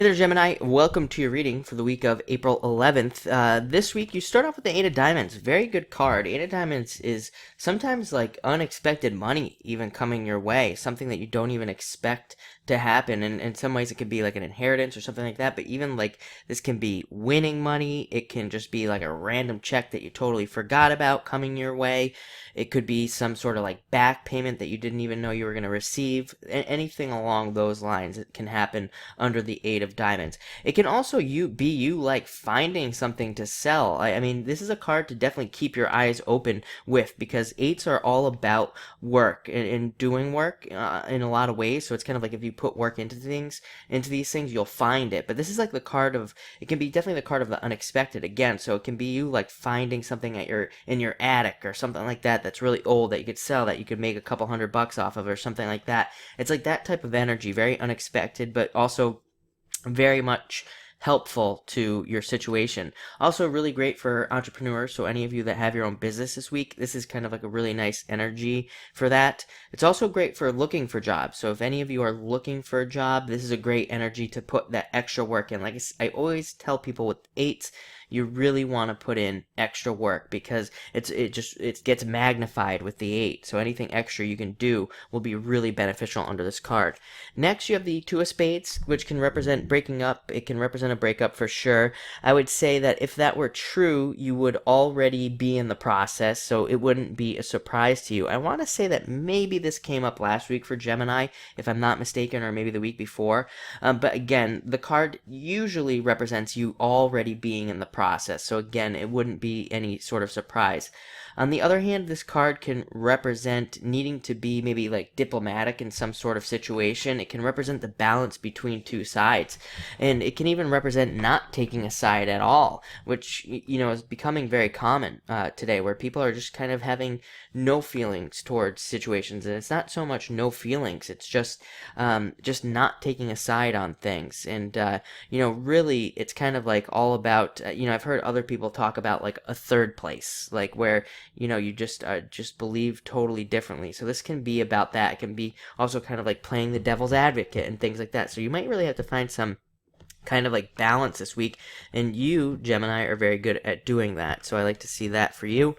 Hey there, Gemini. Welcome to your reading for the week of April 11th. This week, you start off with the Eight of Diamonds. Very good card. Eight of Diamonds is sometimes like unexpected money even coming your way, something that you don't even expect to happen. And in some ways, it could be like an inheritance or something like that. But even like this can be winning money. It can just be like a random check that you totally forgot about coming your way. It could be some sort of like back payment that you didn't even know you were going to receive. Anything along those lines, it can happen under the Eight of Diamonds. It can also be you like finding something to sell. I mean, this is a card to definitely keep your eyes open with, because eights are all about work and doing work in a lot of ways. So it's kind of like if you put work into these things, you'll find it. But this is like the card of, it can be definitely the card of the unexpected again. So it can be you like finding something in your attic or something like that that's really old that you could sell, that you could make a couple $100 off of or something like that. It's like that type of energy, very unexpected, but also very much helpful to your situation. Also really great for entrepreneurs, so any of you that have your own business this week, this is kind of like a really nice energy for that. It's also great for looking for jobs, so if any of you are looking for a job, this is a great energy to put that extra work in. Like I always tell people with eights, you really want to put in extra work, because it gets magnified with the 8. So anything extra you can do will be really beneficial under this card. Next, you have the Two of Spades, which can represent breaking up. It can represent a breakup for sure. I would say that if that were true, you would already be in the process, so it wouldn't be a surprise to you. I want to say that maybe this came up last week for Gemini, if I'm not mistaken, or maybe the week before. But again, the card usually represents you already being in the process. So again, it wouldn't be any sort of surprise. On the other hand, this card can represent needing to be maybe like diplomatic in some sort of situation. It can represent the balance between two sides. And it can even represent not taking a side at all, which, is becoming very common today, where people are just kind of having no feelings towards situations. And it's not so much no feelings, it's just not taking a side on things. And, really, it's kind of like all about, I've heard other people talk about like a third place, like where you just believe totally differently. So this can be about that. It can be also kind of like playing the devil's advocate and things like that. So you might really have to find some kind of like balance this week, and you, Gemini, are very good at doing that. So I like to see that for you.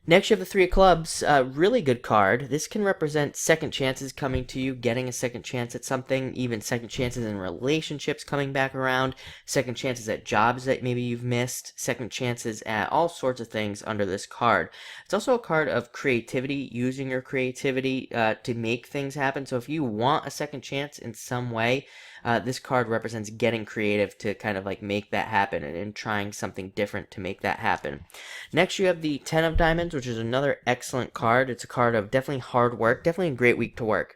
Next, you have the Three of Clubs. Really good card. This can represent second chances coming to you, getting a second chance at something, even second chances in relationships coming back around, second chances at jobs that maybe you've missed, second chances at all sorts of things under this card. It's also a card of creativity, using your creativity to make things happen. So if you want a second chance in some way, this card represents getting creative to kind of like make that happen, and trying something different to make that happen. Next, you have the Ten of Diamonds, which is another excellent card. It's a card of definitely hard work, definitely a great week to work.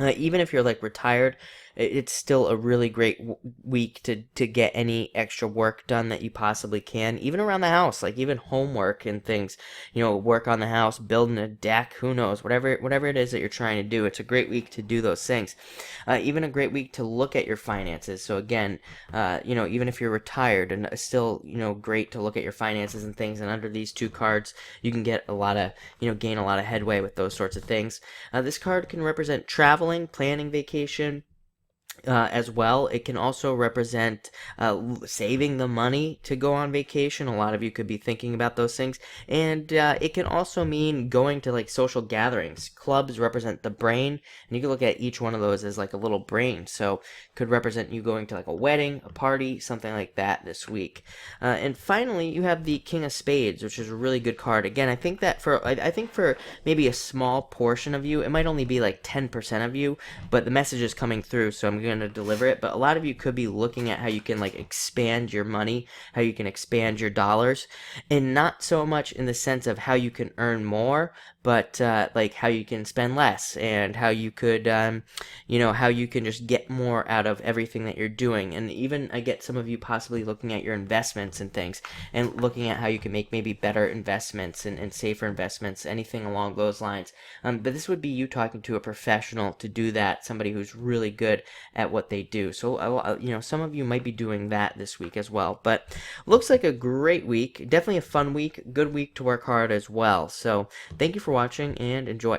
Even if you're like retired, it's still a really great week to get any extra work done that you possibly can, even around the house, like even homework and things, work on the house, building a deck, who knows, whatever it is that you're trying to do. It's a great week to do those things. Even a great week to look at your finances. So again, even if you're retired, and still, great to look at your finances and things. And under these two cards, you can get a lot of, gain a lot of headway with those sorts of things. This card can represent traveling, planning vacation, as well. It can also represent saving the money to go on vacation. A lot of you could be thinking about those things. And it can also mean going to like social gatherings. Clubs represent the brain, and you can look at each one of those as like a little brain. So it could represent you going to like a wedding, a party, something like that this week. And finally, you have the King of Spades, which is a really good card. Again, I think for maybe a small portion of you, it might only be like 10% of you, but the message is coming through, so I'm going to deliver it. But a lot of you could be looking at how you can like expand your money, how you can expand your dollars, and not so much in the sense of how you can earn more, but like how you can spend less, and how you could how you can just get more out of everything that you're doing. And even I get some of you possibly looking at your investments and things, and looking at how you can make maybe better investments and safer investments, anything along those lines. But this would be you talking to a professional to do that, somebody who's really good at what they do. So some of you might be doing that this week as well. But looks like a great week, definitely a fun week, good week to work hard as well. So thank you for watching, and enjoy.